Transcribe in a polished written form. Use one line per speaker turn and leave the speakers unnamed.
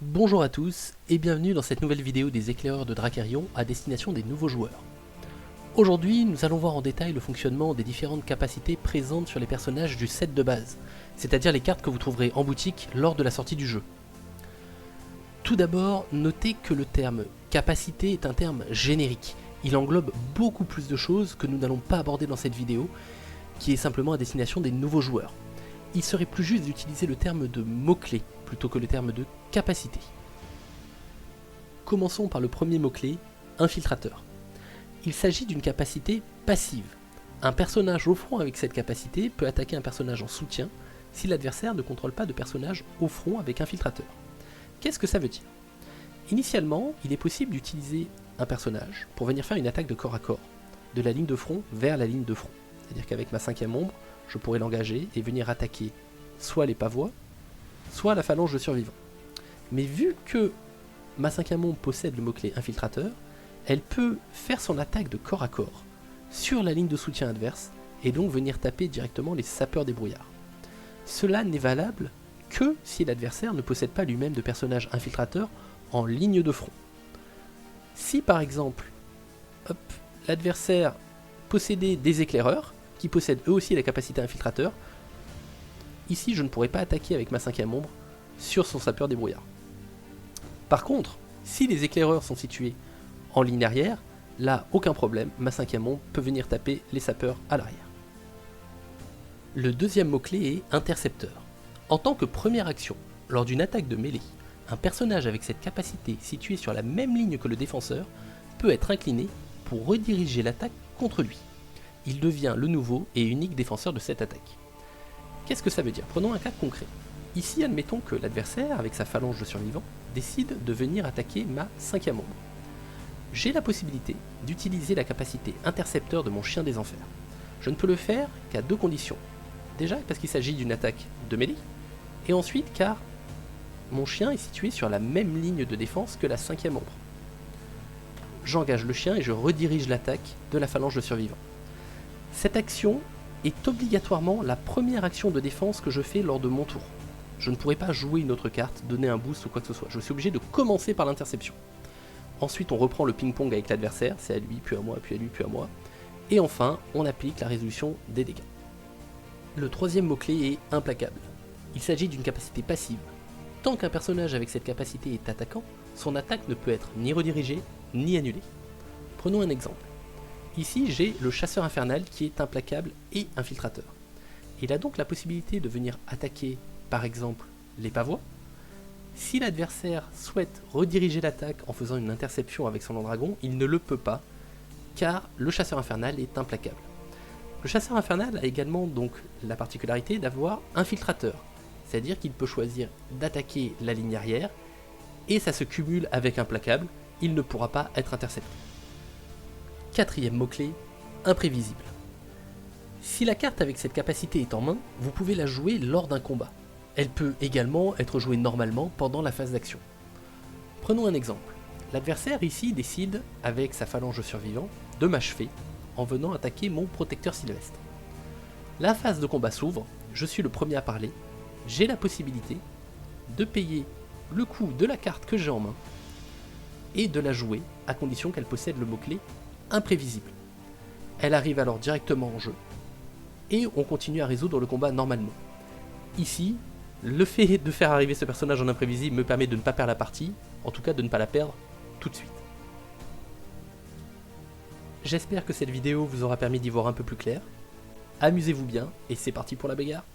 Bonjour à tous et bienvenue dans cette nouvelle vidéo des éclaireurs de Dracarion à destination des nouveaux joueurs. Aujourd'hui, nous allons voir en détail le fonctionnement des différentes capacités présentes sur les personnages du set de base, c'est-à-dire les cartes que vous trouverez en boutique lors de la sortie du jeu. Tout d'abord, notez que le terme capacité est un terme générique. Il englobe beaucoup plus de choses que nous n'allons pas aborder dans cette vidéo, qui est simplement à destination des nouveaux joueurs. Il serait plus juste d'utiliser le terme de mot-clé plutôt que le terme de capacité. Commençons par le premier mot-clé, infiltrateur. Il s'agit d'une capacité passive. Un personnage au front avec cette capacité peut attaquer un personnage en soutien si l'adversaire ne contrôle pas de personnage au front avec infiltrateur. Qu'est-ce que ça veut dire? Initialement, il est possible d'utiliser un personnage pour venir faire une attaque de corps à corps, de la ligne de front vers la ligne de front. C'est-à-dire qu'avec ma 5e ombre, je pourrais l'engager et venir attaquer soit les pavois, soit la phalange de survivants. Mais vu que ma 5e ombre possède le mot-clé infiltrateur, elle peut faire son attaque de corps à corps sur la ligne de soutien adverse et donc venir taper directement les sapeurs des brouillards. Cela n'est valable que si l'adversaire ne possède pas lui-même de personnage infiltrateur en ligne de front. Si par exemple, l'adversaire possédait des éclaireurs, qui possèdent eux aussi la capacité infiltrateur, ici je ne pourrais pas attaquer avec ma 5e ombre sur son sapeur des brouillards. Par contre, si les éclaireurs sont situés en ligne arrière, là aucun problème, ma 5e ombre peut venir taper les sapeurs à l'arrière. Le deuxième mot-clé est intercepteur. En tant que première action, lors d'une attaque de mêlée, un personnage avec cette capacité situé sur la même ligne que le défenseur peut être incliné pour rediriger l'attaque contre lui. Il devient le nouveau et unique défenseur de cette attaque. Qu'est-ce que ça veut dire? Prenons un cas concret. Ici, admettons que l'adversaire, avec sa phalange de survivants, décide de venir attaquer ma 5e ombre. J'ai la possibilité d'utiliser la capacité intercepteur de mon chien des enfers. Je ne peux le faire qu'à deux conditions. Déjà parce qu'il s'agit d'une attaque de mêlée, et ensuite car mon chien est situé sur la même ligne de défense que la 5e ombre. J'engage le chien et je redirige l'attaque de la phalange de survivants. Cette action est obligatoirement la première action de défense que je fais lors de mon tour. Je ne pourrai pas jouer une autre carte, donner un boost ou quoi que ce soit. Je suis obligé de commencer par l'interception. Ensuite, on reprend le ping-pong avec l'adversaire, c'est à lui, puis à moi, puis à lui, puis à moi. Et enfin, on applique la résolution des dégâts. Le troisième mot-clé est implacable. Il s'agit d'une capacité passive. Tant qu'un personnage avec cette capacité est attaquant, son attaque ne peut être ni redirigée, ni annulée. Prenons un exemple. Ici, j'ai le chasseur infernal qui est implacable et infiltrateur. Il a donc la possibilité de venir attaquer, par exemple, les pavois. Si l'adversaire souhaite rediriger l'attaque en faisant une interception avec son dragon, il ne le peut pas, car le chasseur infernal est implacable. Le chasseur infernal a également donc la particularité d'avoir infiltrateur, c'est-à-dire qu'il peut choisir d'attaquer la ligne arrière, et ça se cumule avec implacable, il ne pourra pas être intercepté. Quatrième mot-clé, imprévisible. Si la carte avec cette capacité est en main, vous pouvez la jouer lors d'un combat. Elle peut également être jouée normalement pendant la phase d'action. Prenons un exemple. L'adversaire ici décide, avec sa phalange survivant, de m'achever en venant attaquer mon protecteur sylvestre. La phase de combat s'ouvre, je suis le premier à parler, j'ai la possibilité de payer le coût de la carte que j'ai en main et de la jouer à condition qu'elle possède le mot-clé imprévisible. Elle arrive alors directement en jeu et on continue à résoudre le combat normalement. Ici, le fait de faire arriver ce personnage en imprévisible me permet de ne pas perdre la partie, en tout cas de ne pas la perdre tout de suite. J'espère que cette vidéo vous aura permis d'y voir un peu plus clair. Amusez-vous bien et c'est parti pour la bagarre.